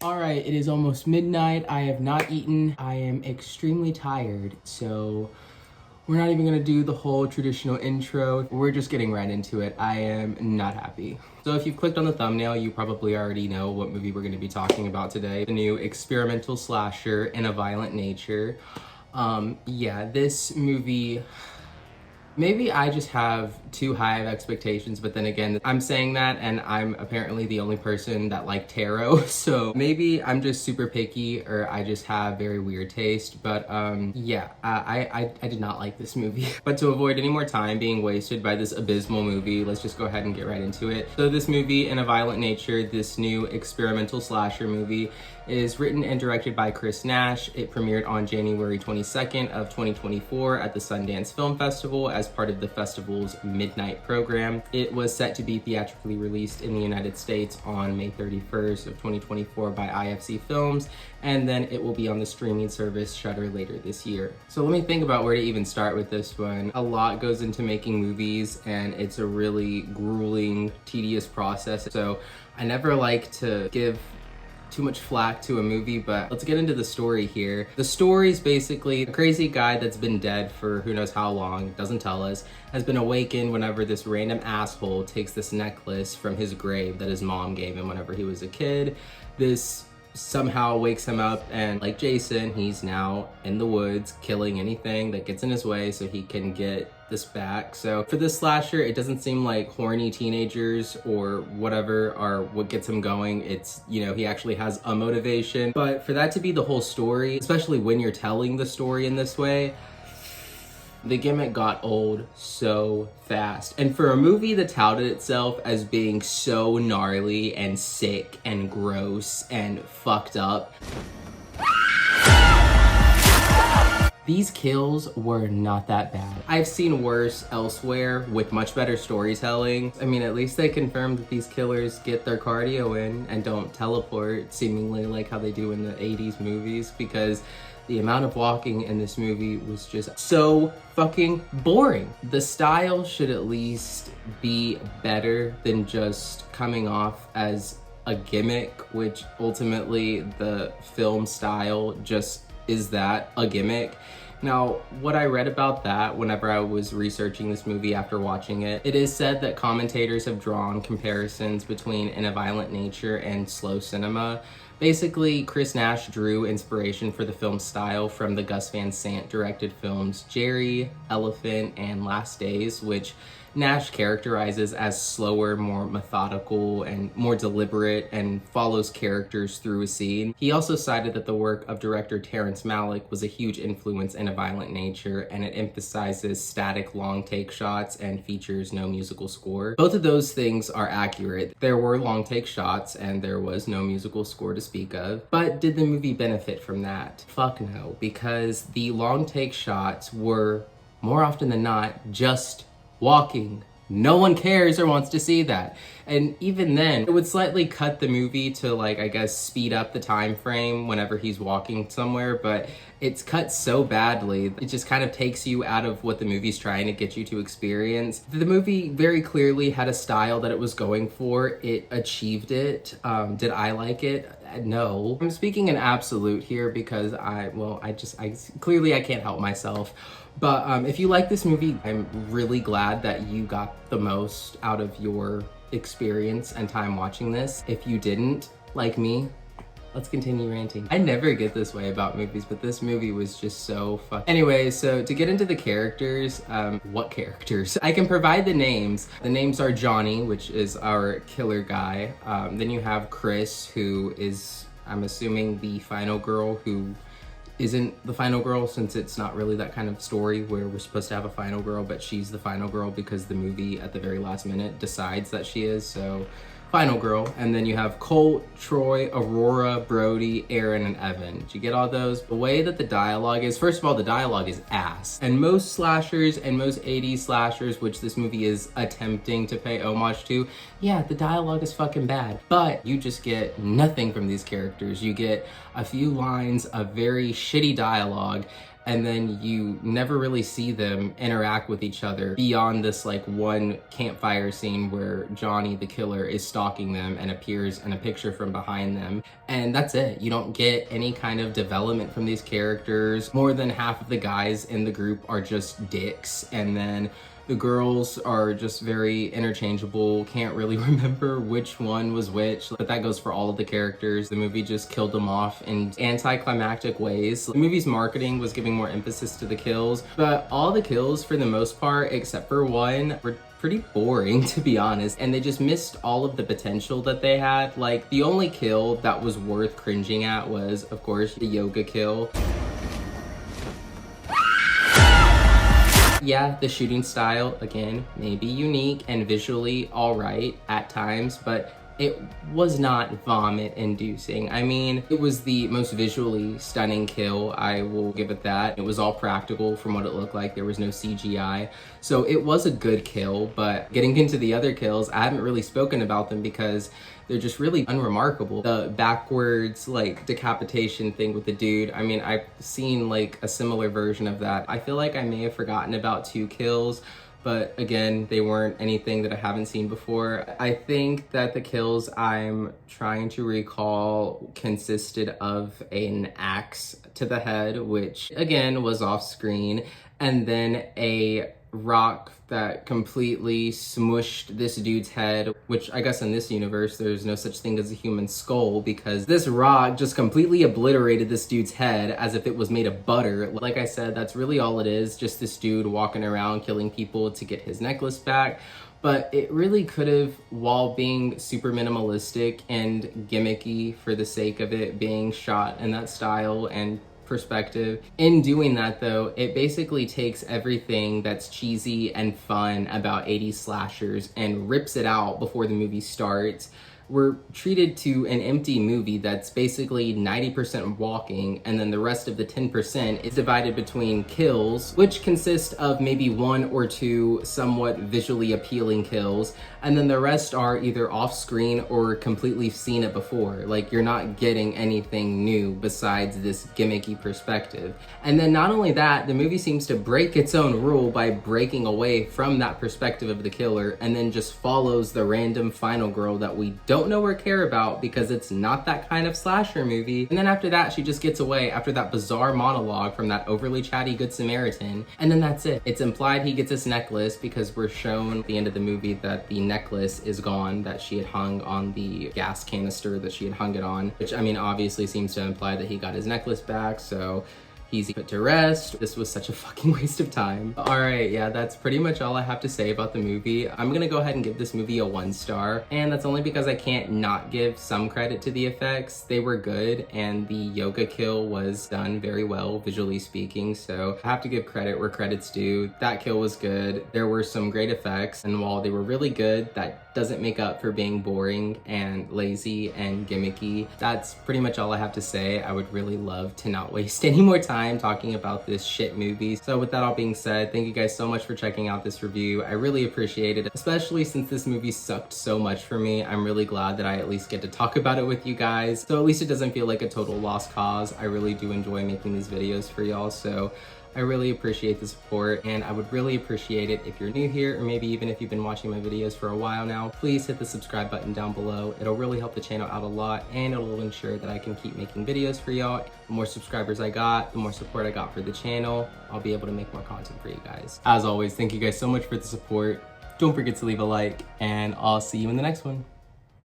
All right, it is almost midnight. I have not eaten. I am extremely tired, so we're not even gonna do the whole traditional intro. We're just getting right into it. I am not happy. So if you've clicked on the thumbnail, you probably already know what movie we're gonna be talking about today. The new experimental slasher In a Violent Nature. Yeah, this movie, maybe I just have too high of expectations, but then again, I'm saying that and I'm apparently the only person that liked tarot, so maybe I'm just super picky or I just have very weird taste, but yeah, I did not like this movie. But to avoid any more time being wasted by this abysmal movie, let's just go ahead and get right into it. So this movie, In a Violent Nature, this new experimental slasher movie, is written and directed by Chris Nash. It premiered on January 22nd of 2024 at the Sundance Film Festival as part of the festival's midnight program. It was set to be theatrically released in the United States on May 31st of 2024 by IFC Films, and then it will be on the streaming service Shudder later this year. So let me think about where to even start with this one. A lot goes into making movies, and it's a really grueling, tedious process. So I never like to give too much flack to a movie, but let's get into the story here. The story's basically a crazy guy that's been dead for who knows how long, doesn't tell us, has been awakened whenever this random asshole takes this necklace from his grave that his mom gave him whenever he was a kid. This somehow wakes him up, and like Jason, he's now in the woods killing anything that gets in his way so he can get this back. So for this slasher, it doesn't seem like horny teenagers or whatever are what gets him going. It's, you know, he actually has a motivation. But for that to be the whole story, especially when you're telling the story in this way, the gimmick got old so fast. And for a movie that touted itself as being so gnarly and sick and gross and fucked up, these kills were not that bad. I've seen worse elsewhere with much better storytelling. I mean, at least they confirmed that these killers get their cardio in and don't teleport seemingly like how they do in the 80s movies, because the amount of walking in this movie was just so fucking boring. The style should at least be better than just coming off as a gimmick, which ultimately the film style just is that, a gimmick. Now, what I read about that whenever I was researching this movie after watching it, it is said that commentators have drawn comparisons between In a Violent Nature and slow cinema. Basically, Chris Nash drew inspiration for the film's style from the Gus Van Sant directed films Jerry, Elephant, and Last Days, which Nash characterizes as slower, more methodical, and more deliberate, and follows characters through a scene. He also cited that the work of director Terrence Malick was a huge influence in A Violent Nature, and it emphasizes static long take shots and features no musical score. Both of those things are accurate. There were long take shots and there was no musical score to speak of, but did the movie benefit from that? Fuck no, because the long take shots were more often than not just walking. No one cares or wants to see that. And even then, it would slightly cut the movie to, like, I guess, speed up the time frame whenever he's walking somewhere, but it's cut so badly, it just kind of takes you out of what the movie's trying to get you to experience. The movie very clearly had a style that it was going for. It achieved it. Did I like it? No. I'm speaking in absolute here because clearly I can't help myself. But if you like this movie, I'm really glad that you got the most out of your experience and time watching this. If you didn't, like me, let's continue ranting. I never get this way about movies, but this movie was just so fun. Anyway, so to get into the characters, what characters? I can provide the names. The names are Johnny, which is our killer guy. Then you have Chris, who is, I'm assuming, the final girl who isn't the final girl, since it's not really that kind of story where we're supposed to have a final girl, but she's the final girl because the movie at the very last minute decides that she is. So final girl. And then you have Colt, Troy, Aurora, Brody, Aaron, and Evan. Did you get all those? The way that the dialogue is, first of all, the dialogue is ass. And most slashers and most 80s slashers, which this movie is attempting to pay homage to, yeah, the dialogue is fucking bad. But you just get nothing from these characters. You get a few lines of very shitty dialogue, and then you never really see them interact with each other beyond this like one campfire scene where Johnny the killer is stalking them and appears in a picture from behind them, and that's it. You don't get any kind of development from these characters. More than half of the guys in the group are just dicks, and then the girls are just very interchangeable, can't really remember which one was which, but that goes for all of the characters. The movie just killed them off in anticlimactic ways. The movie's marketing was giving more emphasis to the kills, but all the kills for the most part, except for one, were pretty boring, to be honest, and they just missed all of the potential that they had. Like, the only kill that was worth cringing at was, of course, the yoga kill. Yeah, the shooting style, again, maybe unique and visually all right at times, but it was not vomit-inducing. I mean, it was the most visually stunning kill, I will give it that. It was all practical from what it looked like. There was no CGI. So it was a good kill, but getting into the other kills, I haven't really spoken about them because they're just really unremarkable. The backwards, like, decapitation thing with the dude, I mean, I've seen, like, a similar version of that. I feel like I may have forgotten about 2 kills, but again, they weren't anything that I haven't seen before. I think that the kills I'm trying to recall consisted of an axe to the head, which again was off screen, and then a rock that completely smushed this dude's head, which I guess in this universe there's no such thing as a human skull, because this rock just completely obliterated this dude's head as if it was made of butter. Like I said, that's really all it is, just this dude walking around killing people to get his necklace back. But it really could have, while being super minimalistic and gimmicky for the sake of it being shot in that style and perspective. In doing that though, it basically takes everything that's cheesy and fun about 80s slashers and rips it out before the movie starts. We're treated to an empty movie that's basically 90% walking, and then the rest of the 10% is divided between kills, which consist of maybe 1 or 2 somewhat visually appealing kills, and then the rest are either off screen or completely seen it before. Like, you're not getting anything new besides this gimmicky perspective. And then not only that, the movie seems to break its own rule by breaking away from that perspective of the killer, and then just follows the random final girl that we don't know or care about because it's not that kind of slasher movie. And then after that, she just gets away after that bizarre monologue from that overly chatty Good Samaritan, and then that's it. It's implied he gets his necklace because we're shown at the end of the movie that the necklace is gone that she had hung on the gas canister that she had hung it on, which I mean obviously seems to imply that he got his necklace back, so he's put to rest. This was such a fucking waste of time. All right, yeah, that's pretty much all I have to say about the movie. I'm gonna go ahead and give this movie a 1 star, and that's only because I can't not give some credit to the effects. They were good, and the yoga kill was done very well, visually speaking, so I have to give credit where credit's due. That kill was good. There were some great effects, and while they were really good, that doesn't make up for being boring and lazy and gimmicky. That's pretty much all I have to say. I would really love to not waste any more time talking about this shit movie. So with that all being said, thank you guys so much for checking out this review. I really appreciate it, especially since this movie sucked so much for me. I'm really glad that I at least get to talk about it with you guys, so at least it doesn't feel like a total lost cause. I really do enjoy making these videos for y'all, so I really appreciate the support, and I would really appreciate it if you're new here, or maybe even if you've been watching my videos for a while now, please hit the subscribe button down below. It'll really help the channel out a lot, and it'll ensure that I can keep making videos for y'all. The more subscribers I got, the more support I got for the channel, I'll be able to make more content for you guys. As always, thank you guys so much for the support. Don't forget to leave a like, and I'll see you in the next one.